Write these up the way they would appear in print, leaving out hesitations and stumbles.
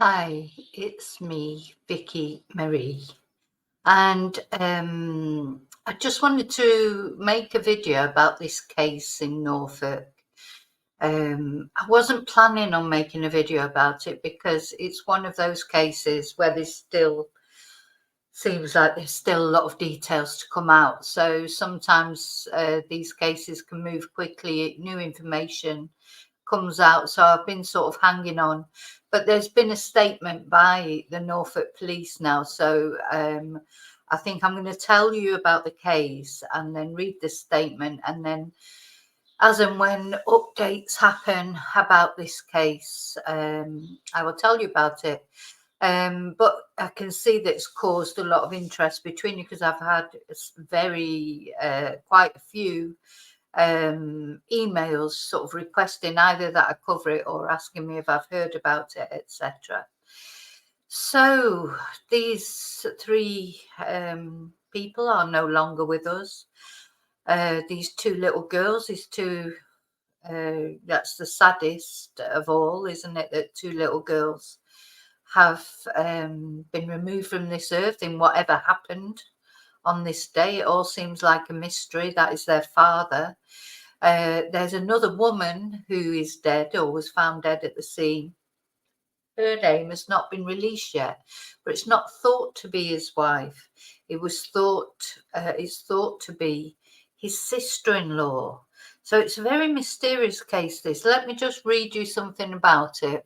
Hi, it's me, Vicky Marie, and I just wanted to make a video about this case in Norfolk. I wasn't planning on making a video about it because it's one of those cases where there's still seems like there's still a lot of details to come out. So sometimes these cases can move quickly, new information comes out, so I've been sort of hanging on. But there's been a statement by the Norfolk police now, so I think I'm going to tell you about the case and then read the statement, and then as and when updates happen about this case, I will tell you about it. But I can see that it's caused a lot of interest between you because I've had quite a few emails sort of requesting either that I cover it or asking me if I've heard about it, etc. So these three people are no longer with us. These two little girls, that's the saddest of all, isn't it, that two little girls have been removed from this earth in whatever happened on this day. It all seems like a mystery. That is their father. There's another woman who is dead or was found dead at the scene. Her name has not been released yet, but it's not thought to be his wife. It's thought to be his sister-in-law. So it's a very mysterious case, this. Let me just read you something about it.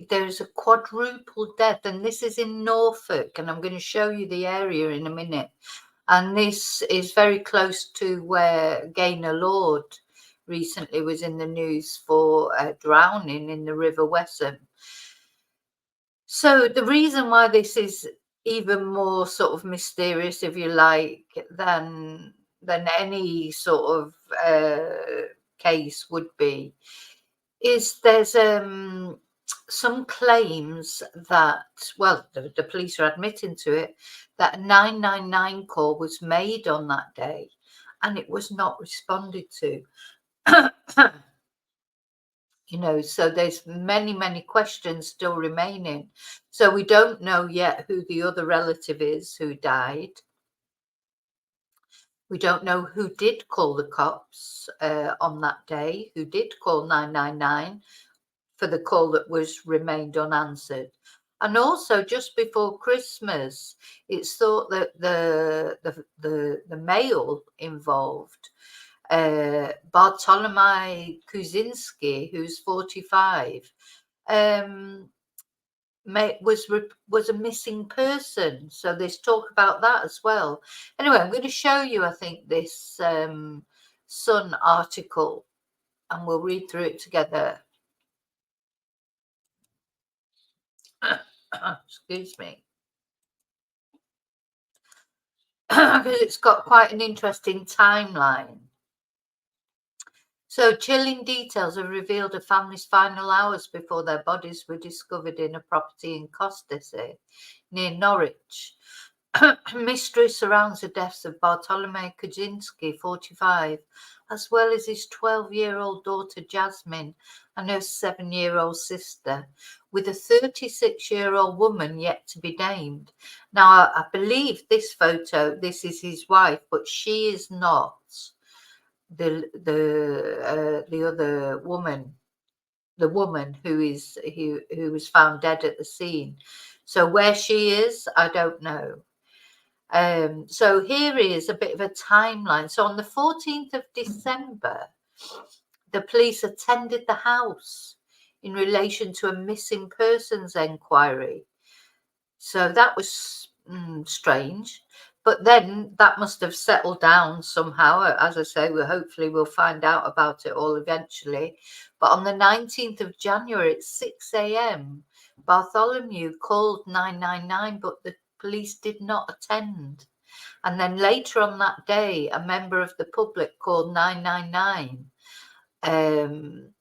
There's a quadruple death, and this is in Norfolk, and I'm going to show you the area in a minute. And this is very close to where Gaynor Lord recently was in the news for drowning in the River Wesson. So the reason why this is even more sort of mysterious, if you like, than any sort of case would be, is there's some claims that, well, the police are admitting to it, that a 999 call was made on that day and it was not responded to. So there's many questions still remaining. So we don't know yet who the other relative is who died. We don't know who did call the cops on that day, who did call 999 for the call that remained unanswered. And also, just before Christmas, it's thought that the male involved, Bartlomiej Kuczynski, who's 45, was a missing person. So there's talk about that as well. Anyway, I'm going to show you, I think, this Sun article, and we'll read through it together. Excuse me. Because it's got quite an interesting timeline. So chilling details have revealed a family's final hours before their bodies were discovered in a property in Costessey, near Norwich. Mystery surrounds the deaths of Bartlomiej Kuczynski, 45, as well as his 12-year-old daughter Jasmine and her 7-year-old sister, with a 36-year-old woman yet to be named. Now, I believe this photo, this is his wife, but she is not the other woman, the woman who was found dead at the scene. So where she is, I don't know. So here is a bit of a timeline. So on the 14th of December, the police attended the house in relation to a missing persons inquiry. So that was strange. But then that must have settled down somehow. As I say, hopefully we'll find out about it all eventually. But on the 19th of January at 6 a.m., Bartlomiej called 999, but the police did not attend. And then later on that day, a member of the public called 999. 7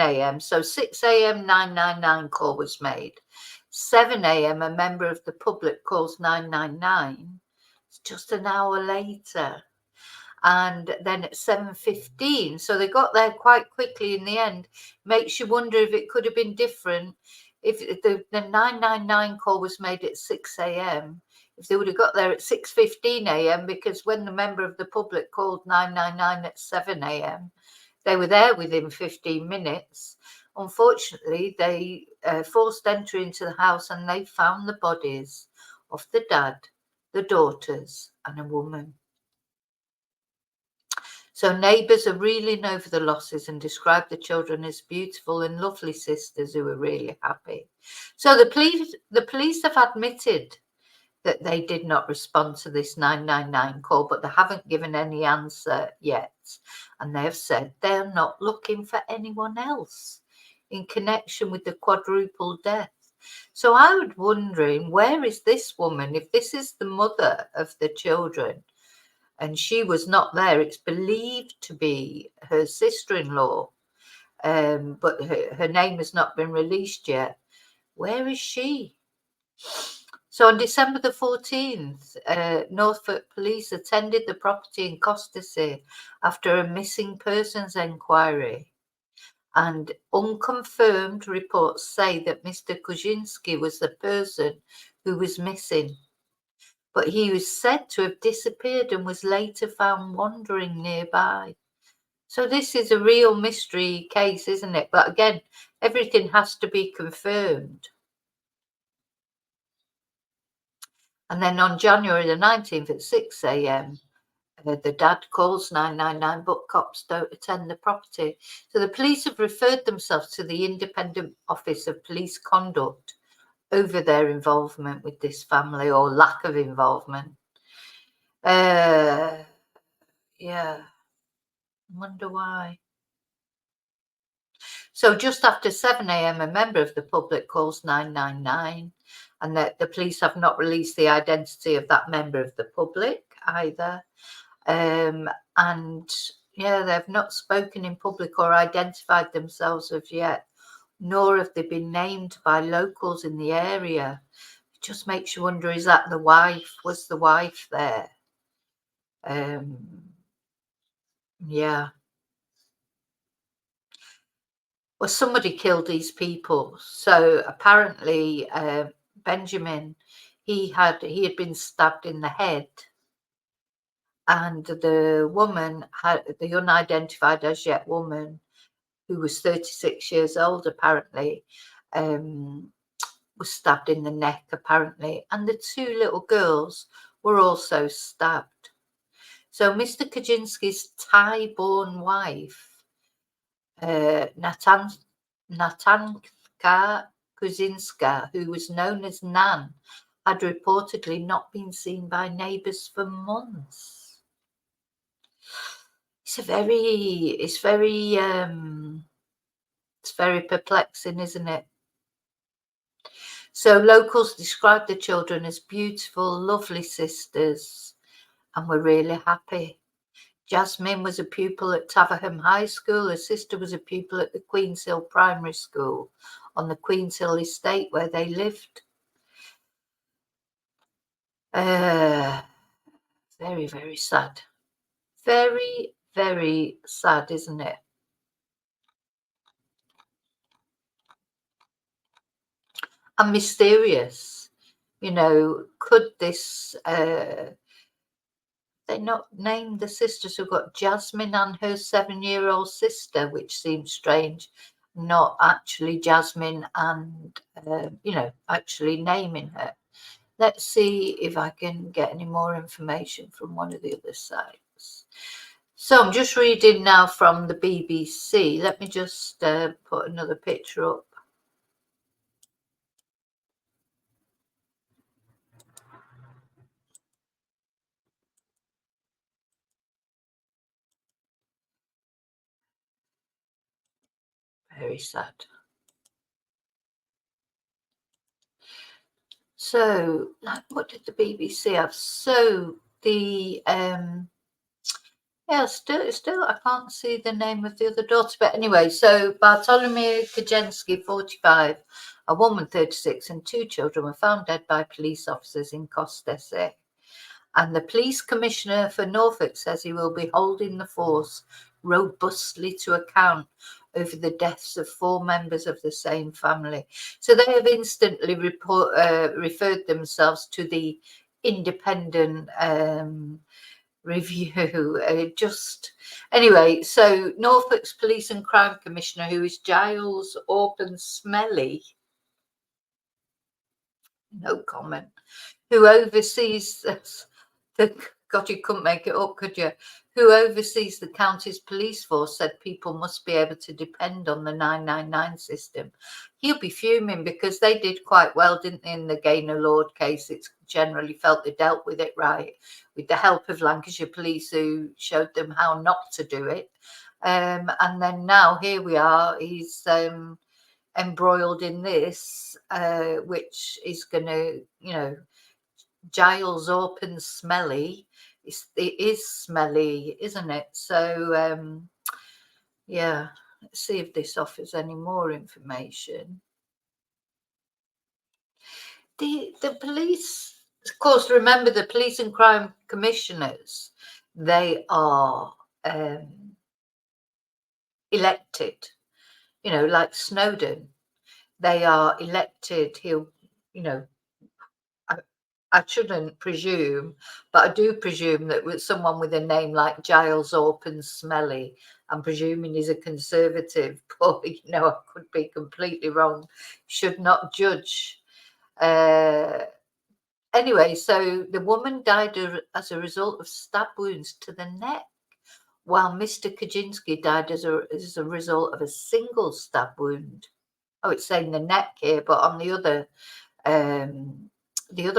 a.m. So 6 a.m. 999 call was made. 7 a.m. a member of the public calls 999. just an hour later. And then at 7:15, so they got there quite quickly in the end. Makes you wonder if it could have been different if the 999 call was made at 6 a.m. if they would have got there at 6:15 a.m. because when the member of the public called 999 at 7 a.m. they were there within 15 minutes. Unfortunately, they forced entry into the house and they found the bodies of the dad, the daughters, and a woman. So neighbours are reeling over the losses and describe the children as beautiful and lovely sisters who are really happy. So the police have admitted that they did not respond to this 999 call, but they haven't given any answer yet. And they have said they're not looking for anyone else in connection with the quadruple death. So I was wondering, where is this woman? If this is the mother of the children, and she was not there, it's believed to be her sister-in-law, but her name has not been released yet. Where is she? So on December the 14th, Norfolk police attended the property in Costessey after a missing persons inquiry. And unconfirmed reports say that Mr. Kuczynski was the person who was missing. But he was said to have disappeared and was later found wandering nearby. So this is a real mystery case, isn't it? But again, everything has to be confirmed. And then on January the 19th at 6 a.m., the dad calls 999, but cops don't attend the property. So the police have referred themselves to the Independent Office of Police Conduct over their involvement with this family, or lack of involvement. Yeah, I wonder why. So just after 7 a.m, a member of the public calls 999, and that the police have not released the identity of that member of the public either. And yeah, they've not spoken in public or identified themselves as yet, nor have they been named by locals in the area. It just makes you wonder, is that the wife? Was the wife there? Yeah. Well, somebody killed these people. So apparently, Benjamin, he had been stabbed in the head, and the woman, the unidentified as yet woman, who was 36 years old, apparently, was stabbed in the neck, apparently, and the two little girls were also stabbed. So Mr. Kuczynski's Thai-born wife, Natanka Kuczynska, who was known as Nan, had reportedly not been seen by neighbours for months. It's very perplexing, isn't it? So locals described the children as beautiful, lovely sisters, and were really happy. Jasmine was a pupil at Taverham High School. Her sister was a pupil at the Queen's Hill Primary School on the Queen's Hill estate where they lived. Very, very sad. Very, very sad, isn't it? And mysterious. You know, could this... they not named the sisters who got Jasmine and her 7-year-old sister, which seems strange, not actually Jasmine and, actually naming her. Let's see if I can get any more information from one of the other sites. So I'm just reading now from the BBC. Let me just put another picture up. Very sad. So, what did the BBC have? So the still I can't see the name of the other daughter, but anyway, so Bartlomiej Kuczynski, 45, a woman 36, and 2 children were found dead by police officers in Costessey. And the police commissioner for Norfolk says he will be holding the force robustly to account over the deaths of 4 members of the same family. So they have instantly referred themselves to the independent review. Anyway, so Norfolk's police and crime commissioner, who is Giles Orpen Smelly, no comment, who oversees God, you couldn't make it up, could you? Who oversees the county's police force, said people must be able to depend on the 999 system. He'll be fuming because they did quite well, didn't they, in the Gaynor Lord case? It's generally felt they dealt with it right, with the help of Lancashire police who showed them how not to do it. And then now here we are, he's embroiled in this, which is going to, Giles Orpen Smelly. It is smelly, isn't it? So, yeah, let's see if this offers any more information. The police, of course, remember the police and crime commissioners, they are elected, like Snowden. They are elected. I shouldn't presume, but I do presume that with someone with a name like Giles Orpen Smelly, I'm presuming he's a conservative, but I could be completely wrong. Should not judge. Anyway, so the woman died as a result of stab wounds to the neck, while Mr. Kuczynski died as a result of a single stab wound. Oh, it's saying the neck here, but on the other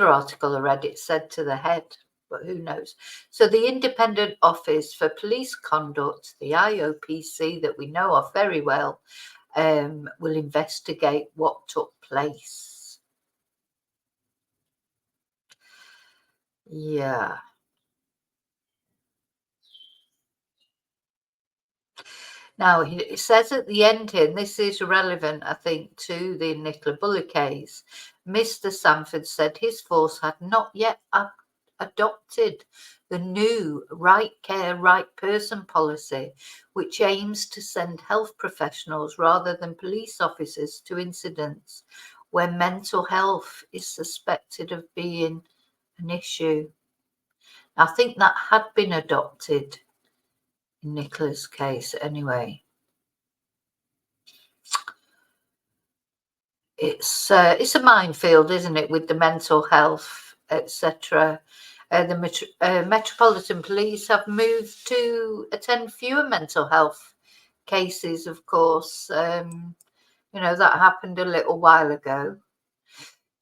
article I read, it said to the head, but who knows? So the Independent Office for Police Conduct, the IOPC that we know of very well, will investigate what took place. Yeah. Now, it says at the end here, and this is relevant, I think, to the Nicola Buller case, Mr. Sanford said his force had not yet adopted the new right care, right person policy, which aims to send health professionals rather than police officers to incidents where mental health is suspected of being an issue. I think that had been adopted in Nicola's case anyway. It's a minefield, isn't it, with the mental health, etc. The Metropolitan Police have moved to attend fewer mental health cases, of course. That happened a little while ago.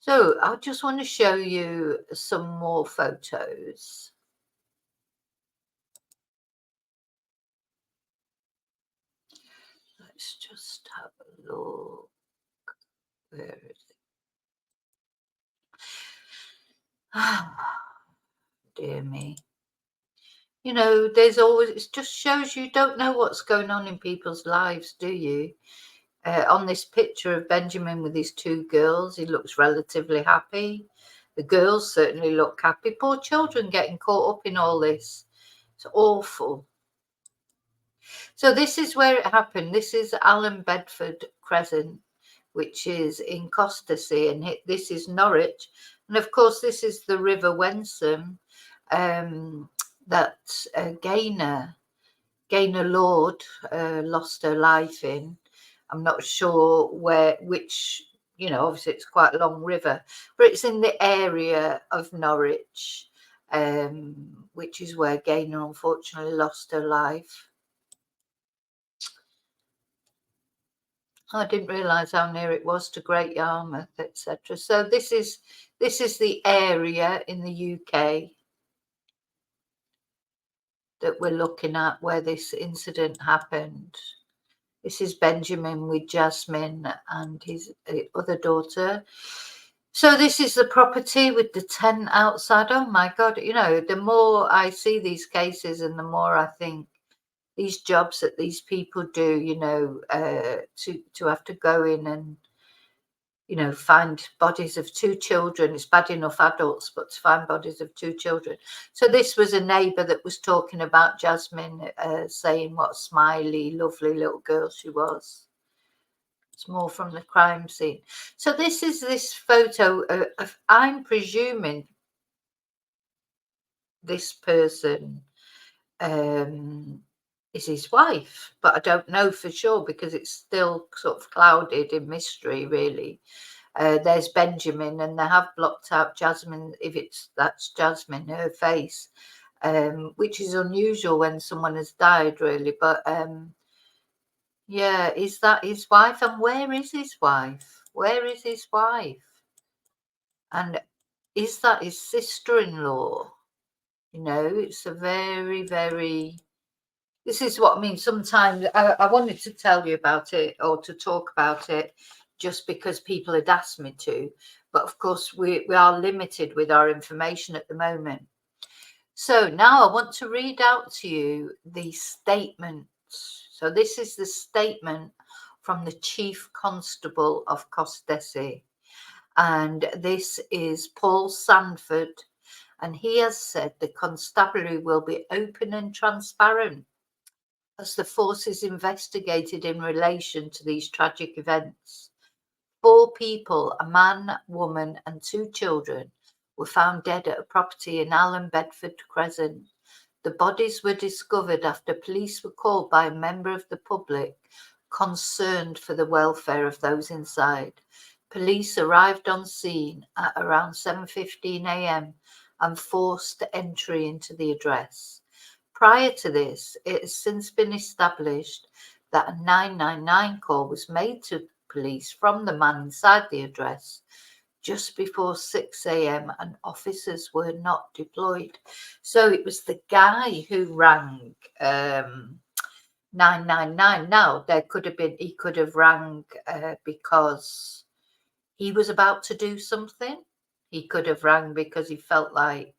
So I just want to show you some more photos. Let's just have a look. Where is it? Oh, dear me. There's always, it just shows you don't know what's going on in people's lives, do you? On this picture of Benjamin with his 2 girls, he looks relatively happy. The girls certainly look happy. Poor children getting caught up in all this. It's awful. So this is where it happened. This is Alan Bedford Crescent, which is in Costessey, and this is Norwich. And of course, this is the River Wensum that Gaynor Lord lost her life in. I'm not sure which, obviously it's quite a long river, but it's in the area of Norwich, which is where Gaynor unfortunately lost her life. I didn't realise how near it was to Great Yarmouth, etc. So this is the area in the UK that we're looking at where this incident happened. This is Benjamin with Jasmine and his other daughter. So this is the property with the tent outside. Oh my God, the more I see these cases and the more I think these jobs that these people do, to have to go in and, find bodies of 2 children. It's bad enough adults, but to find bodies of 2 children. So this was a neighbour that was talking about Jasmine, saying what a smiley, lovely little girl she was. It's more from the crime scene. So this is this photo of, I'm presuming this person is his wife, but I don't know for sure because it's still sort of clouded in mystery, really. There's Benjamin, and they have blocked out Jasmine, that's Jasmine, her face, which is unusual when someone has died, really. But yeah, is that his wife? And where is his wife? Where is his wife? And is that his sister-in-law? It's a very, very... This is what I mean. Sometimes I wanted to tell you about it or to talk about it just because people had asked me to. But of course, we are limited with our information at the moment. So now I want to read out to you the statement. So this is the statement from the Chief Constable of Costessey. And this is Paul Sanford. And he has said the constabulary will be open and transparent as the forces investigated in relation to these tragic events. 4 people, a man, woman, and 2 children, were found dead at a property in Allen Bedford Crescent. The bodies were discovered after police were called by a member of the public concerned for the welfare of those inside. Police arrived on scene at around 7:15 a.m. and forced entry into the address. Prior to this, it has since been established that a 999 call was made to police from the man inside the address just before 6 a.m. and officers were not deployed. So it was the guy who rang 999. Now, he could have rang because he was about to do something. He could have rang because he felt like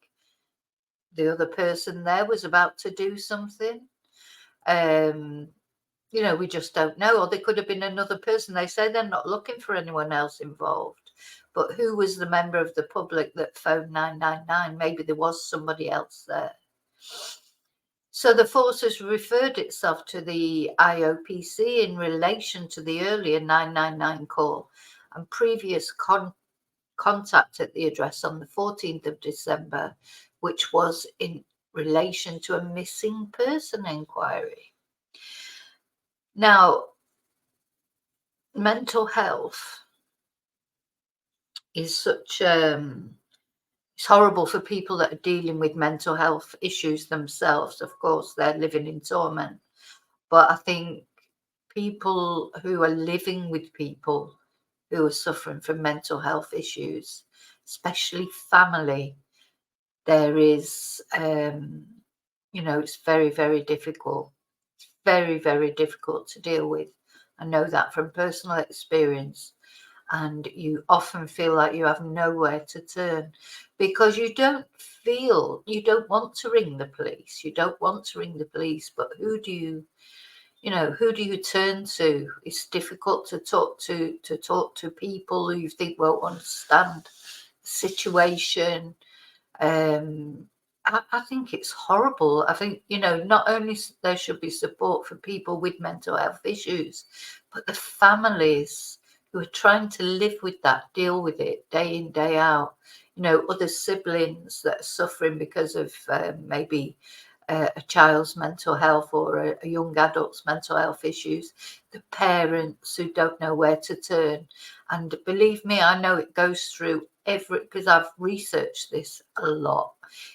the other person there was about to do something. We just don't know. Or there could have been another person. They say they're not looking for anyone else involved. But who was the member of the public that phoned 999? Maybe there was somebody else there. So the forces referred itself to the IOPC in relation to the earlier 999 call and previous contact at the address on the 14th of December, which was in relation to a missing person inquiry. Now, mental health is such it's horrible for people that are dealing with mental health issues themselves. Of course, they're living in torment. But I think people who are living with people who are suffering from mental health issues, especially family, there is, it's very, very difficult. It's very, very difficult to deal with. I know that from personal experience. And you often feel like you have nowhere to turn because you don't want to ring the police. You don't want to ring the police, but who do you turn to? It's difficult to talk to people who you think won't understand the situation. I think it's horrible. I think, not only there should be support for people with mental health issues, but the families who are trying to live with that, deal with it day in, day out. Other siblings that are suffering because of maybe a child's mental health or a young adult's mental health issues, the parents who don't know where to turn. And believe me, I know it goes through because I've researched this a lot.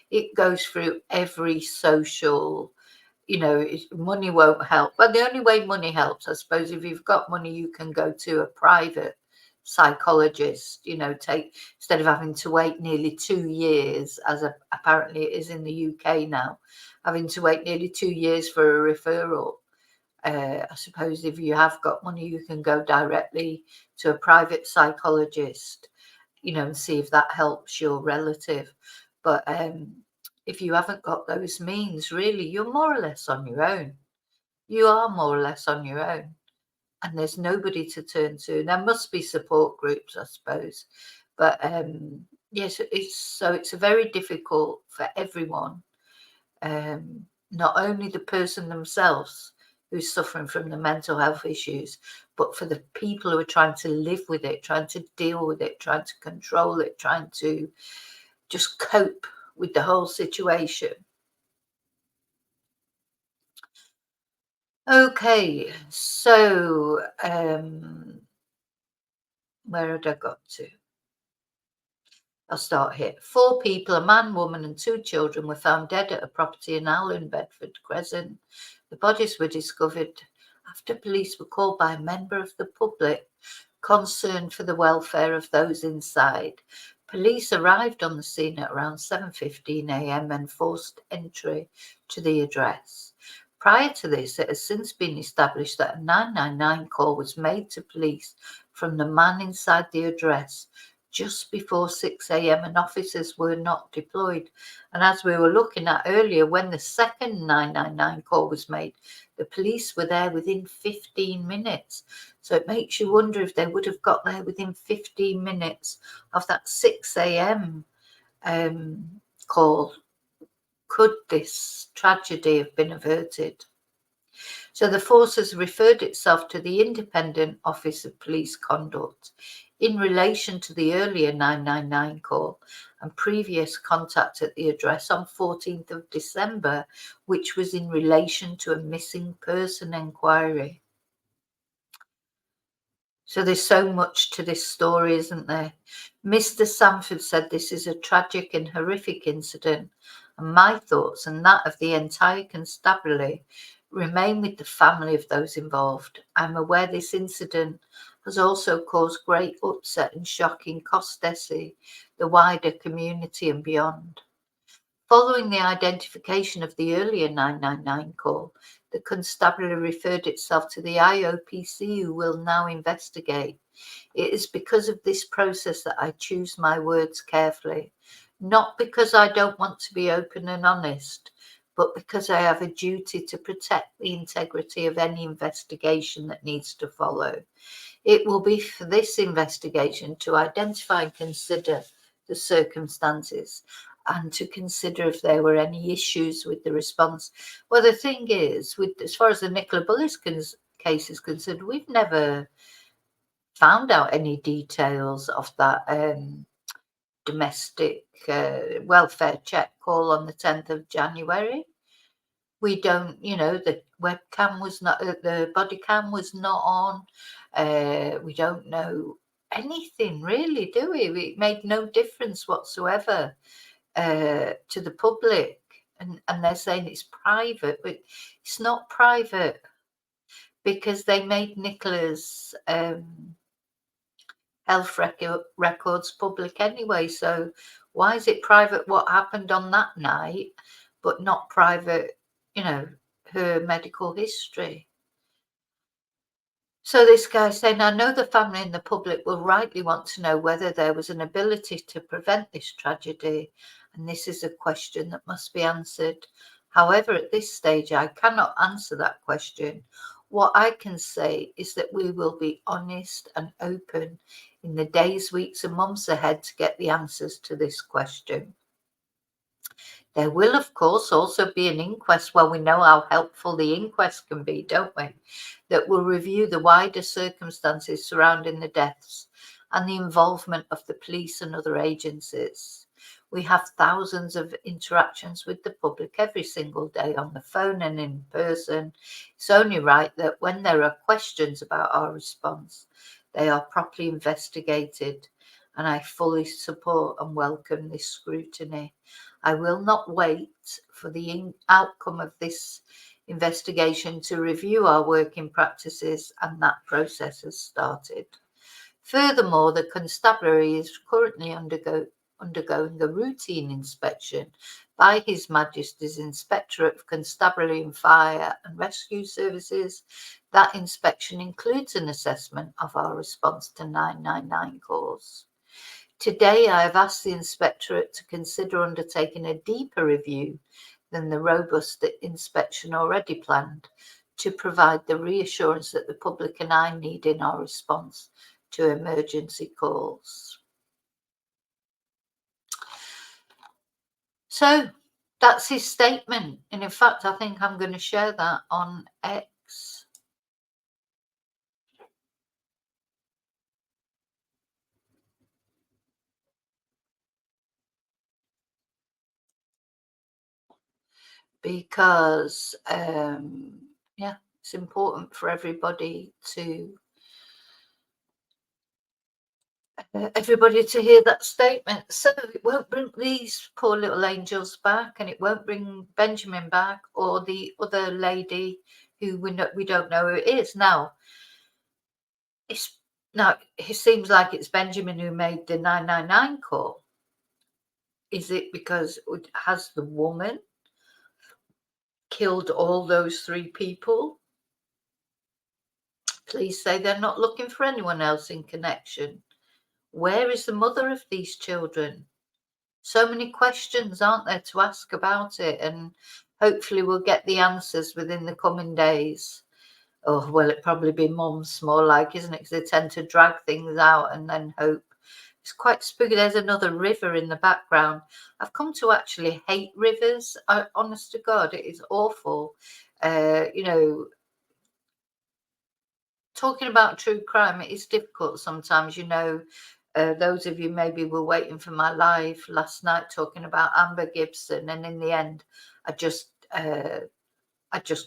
It goes through every social, money won't help. But the only way money helps, I suppose, if you've got money, you can go to a private psychologist, instead of having to wait nearly 2 years, as apparently it is in the UK now, having to wait nearly 2 years for a referral. I suppose if you have got money, you can go directly to a private psychologist, and see if that helps your relative. But if you haven't got those means, really, you're more or less on your own. You are more or less on your own. and there's nobody to turn to. There must be support groups, I suppose, but yes, it's very difficult for everyone, not only the person themselves who's suffering from the mental health issues, but for the people who are trying to live with it, trying to deal with it, trying to control it, trying to just cope with the whole situation. Okay, so where had I got to? I'll start here. 4 people, a man, woman and 2 children, were found dead at a property in Allen, Bedford Crescent. The bodies were discovered after police were called by a member of the public concerned for the welfare of those inside. Police arrived on the scene at around 7:15 a.m. and forced entry to the address. Prior to this, it has since been established that a 999 call was made to police from the man inside the address just before 6 a.m. and officers were not deployed. And as we were looking at earlier, when the second 999 call was made, the police were there within 15 minutes. So it makes you wonder if they would have got there within 15 minutes of that 6 a.m. Call. Could this tragedy have been averted? So the force has referred itself to the Independent Office of Police Conduct in relation to the earlier 999 call and previous contact at the address on 14th of December, which was in relation to a missing person inquiry. So there's so much to this story, isn't there? Mr. Sanford said this is a tragic and horrific incident, and my thoughts and that of the entire constabulary remain with the family of those involved. I'm aware this incident has also caused great upset and shock in Costessey, the wider community and beyond. Following the identification of the earlier 999 call, the constabulary referred itself to the IOPC, who will now investigate. It is because of this process that I choose my words carefully, not because I don't want to be open and honest, but because I have a duty to protect the integrity of any investigation that needs to follow. It will be for this investigation to identify and consider the circumstances and to consider if there were any issues with the response. Well, the thing is, as far as the Nicola Bullis case is concerned, we've never found out any details of that domestic welfare check call on the 10th of January. We don't, the webcam was not, the body cam was not on. We don't know anything really, do we? It made no difference whatsoever to the public, and they're saying it's private, but it's not private because they made Nicola's health records public anyway. So why is it private what happened on that night, but not private, her medical history? So this guy saying, I know the family and the public will rightly want to know whether there was an ability to prevent this tragedy, and this is a question that must be answered. However, at this stage, I cannot answer that question. What I can say is that we will be honest and open in the days, weeks and months ahead to get the answers to this question. There will, of course, also be an inquest. Well, we know how helpful the inquest can be, don't we? That will review the wider circumstances surrounding the deaths and the involvement of the police and other agencies. We have thousands of interactions with the public every single day on the phone and in person. It's only right that when there are questions about our response, they are properly investigated, and I fully support and welcome this scrutiny. I will not wait for the outcome of this investigation to review our working practices, and that process has started. Furthermore, the constabulary is currently undergoing a routine inspection by His Majesty's Inspectorate of Constabulary and Fire and Rescue Services. That inspection includes an assessment of our response to 999 calls. Today, I have asked the Inspectorate to consider undertaking a deeper review than the robust inspection already planned to provide the reassurance that the public and I need in our response to emergency calls. So that's his statement. And in fact, I think I'm going to share that on X. Because, yeah, it's important for everybody to hear that statement. So it won't bring these poor little angels back, and it won't bring Benjamin back or the other lady who we don't know who it is. Now, it seems like it's Benjamin who made the 999 call. Is it because has the woman killed all those 3 people? Please say they're not looking for anyone else in connection. Where is the mother of these children? So many questions, aren't there, to ask about it? And hopefully we'll get the answers within the coming days. Oh, well, it'd probably be mums more like, isn't it? Because they tend to drag things out and then hope. It's quite spooky. There's another river in the background. I've come to actually hate rivers. Honest to God, it is awful. Talking about true crime, it is difficult sometimes. Those of you maybe were waiting for my live last night talking about Amber Gibson, and in the end, I just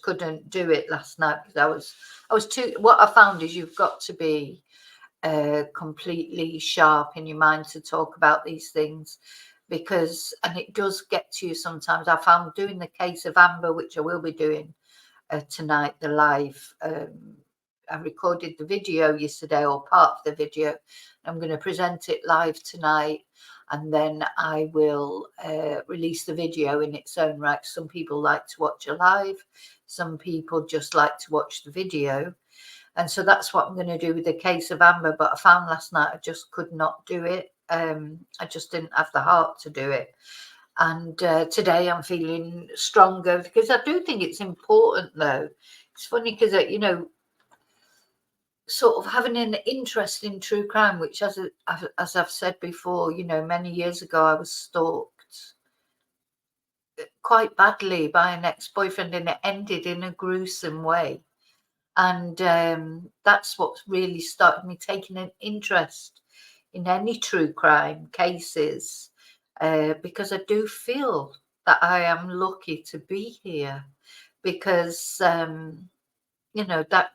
couldn't do it last night because I was too. What I found is you've got to be completely sharp in your mind to talk about these things, and it does get to you sometimes. I found doing the case of Amber, which I will be doing tonight, the live. I recorded the video yesterday, or part of the video. I'm going to present it live tonight, and then I will release the video in its own right. Some people like to watch a live, some people just like to watch the video. And so that's what I'm going to do with the case of Amber. But I found last night I just could not do it. I just didn't have the heart to do it. And today I'm feeling stronger, because I do think it's important, though. It's funny because, sort of having an interest in true crime, which, as I've said before, many years ago, I was stalked quite badly by an ex-boyfriend, and it ended in a gruesome way. And that's what really started me taking an interest in any true crime cases, because I do feel that I am lucky to be here, because that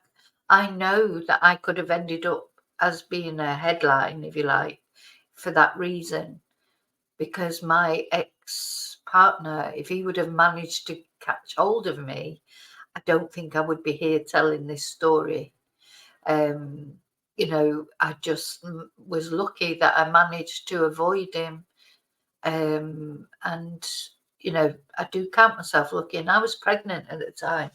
I know that I could have ended up as being a headline, if you like, for that reason, because my ex-partner, if he would have managed to catch hold of me, I don't think I would be here telling this story. I just was lucky that I managed to avoid him. And, I do count myself lucky, and I was pregnant at the time.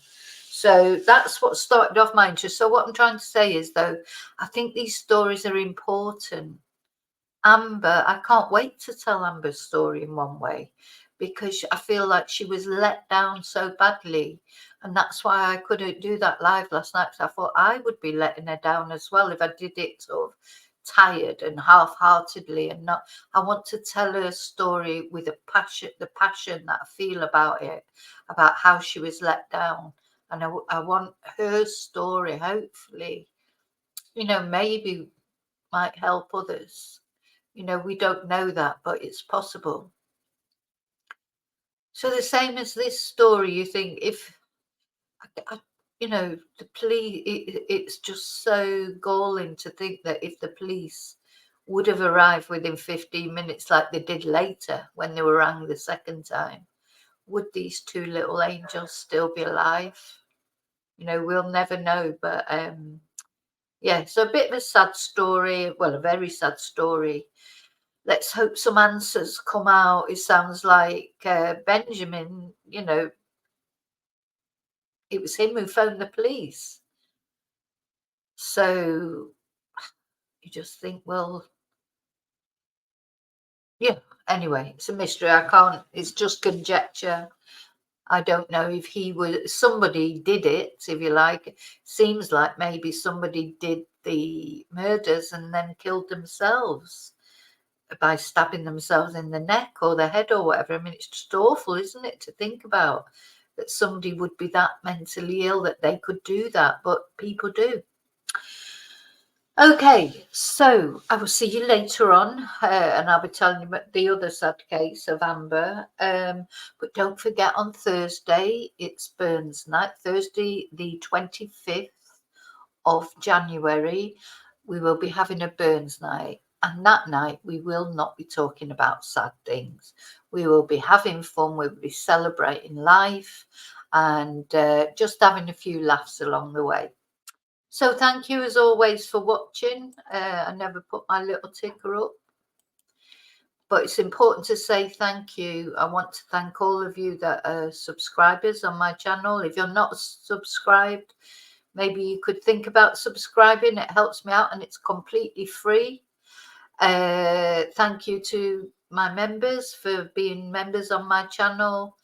So that's what started off my interest. So what I'm trying to say is, though, I think these stories are important. Amber, I can't wait to tell Amber's story in one way, because I feel like she was let down so badly. And that's why I couldn't do that live last night, because I thought I would be letting her down as well if I did it sort of tired and half-heartedly, and not. I want to tell her story with the passion that I feel about it, about how she was let down. And I want her story, hopefully, maybe might help others. We don't know that, but it's possible. So the same as this story, you think, if the police, it's just so galling to think that if the police would have arrived within 15 minutes like they did later when they were rang the second time, would these 2 little angels still be alive? We'll never know. But yeah, so a bit of a sad story, well, a very sad story. Let's hope some answers come out. It sounds like Benjamin, it was him who phoned the police. So you just think, well, yeah, anyway, it's a mystery. It's just conjecture. I don't know if somebody did it, if you like. Seems like maybe somebody did the murders and then killed themselves by stabbing themselves in the neck or the head or whatever. I mean, it's just awful, isn't it, to think about that somebody would be that mentally ill that they could do that, but people do. Okay, so I will see you later on, and I'll be telling you about the other sad case of Amber. But don't forget, on Thursday, it's Burns Night. Thursday, the 25th of January, we will be having a Burns Night. And that night, we will not be talking about sad things. We will be having fun. We'll be celebrating life and just having a few laughs along the way. So thank you as always for watching. I never put my little ticker up, but it's important to say thank you. I want to thank all of you that are subscribers on my channel. If you're not subscribed, maybe you could think about subscribing. It helps me out and it's completely free. Thank you to my members for being members on my channel.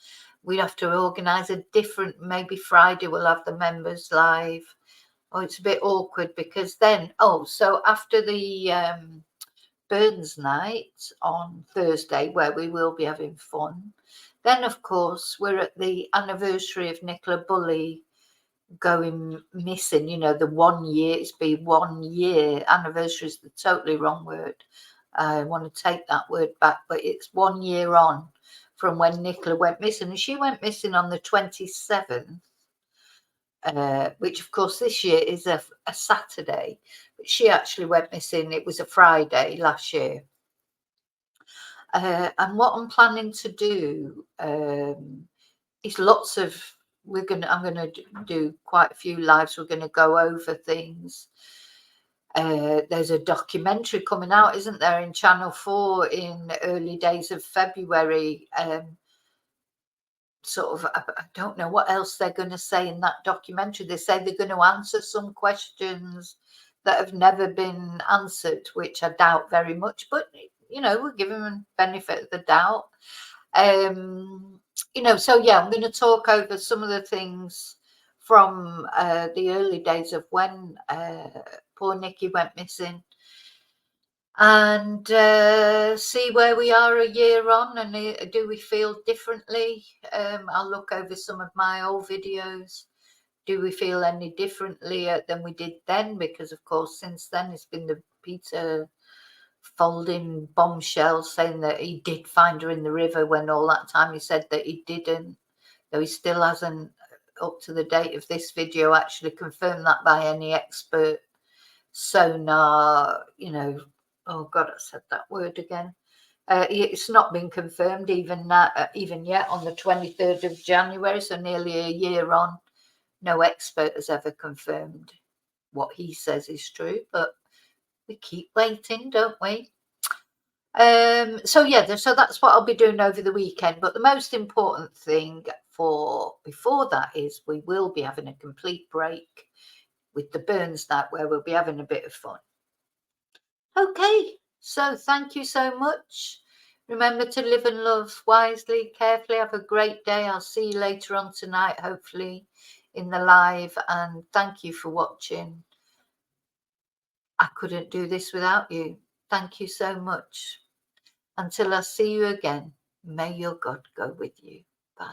We have to organise a different, maybe Friday we'll have the members live. Oh, it's a bit awkward because then, so after the Burns Night on Thursday, where we will be having fun, then of course we're at the anniversary of Nicola Bulley going missing. You know, the 1 year, it's been 1 year. Anniversary is the totally wrong word. I want to take that word back, but it's 1 year on from when Nicola went missing, and she went missing on the 27th. Which of course this year is a Saturday, but she actually went missing. It was a Friday last year. And what I'm planning to do is I'm going to do quite a few lives. We're going to go over things. There's a documentary coming out, isn't there, in Channel 4 in the early days of February. Sort of, I don't know what else they're going to say in that documentary. They say they're going to answer some questions that have never been answered, which I doubt very much, but you know, we'll give them a benefit of the doubt. You know, so yeah, I'm going to talk over some of the things from the early days of when poor Nikki went missing, and see where we are a year on, and do we feel differently. I'll look over some of my old videos. Do we feel any differently than we did then? Because of course since then it's been the Peter folding bombshell saying that he did find her in the river, when all that time he said that he didn't, though he still hasn't, up to the date of this video, actually confirmed that by any expert sonar, you know. Oh God, I said that word again. It's not been confirmed even yet on the 23rd of January, so nearly a year on. No expert has ever confirmed what he says is true, but we keep waiting, don't we? So yeah, so that's what I'll be doing over the weekend. But the most important thing before that is we will be having a complete break with the Burns Night, where we'll be having a bit of fun. Okay, so thank you so much. Remember to live and love wisely, carefully. Have a great day. I'll see you later on tonight, hopefully, in the live. And thank you for watching. I couldn't do this without you. Thank you so much. Until I see you again, may your God go with you. Bye.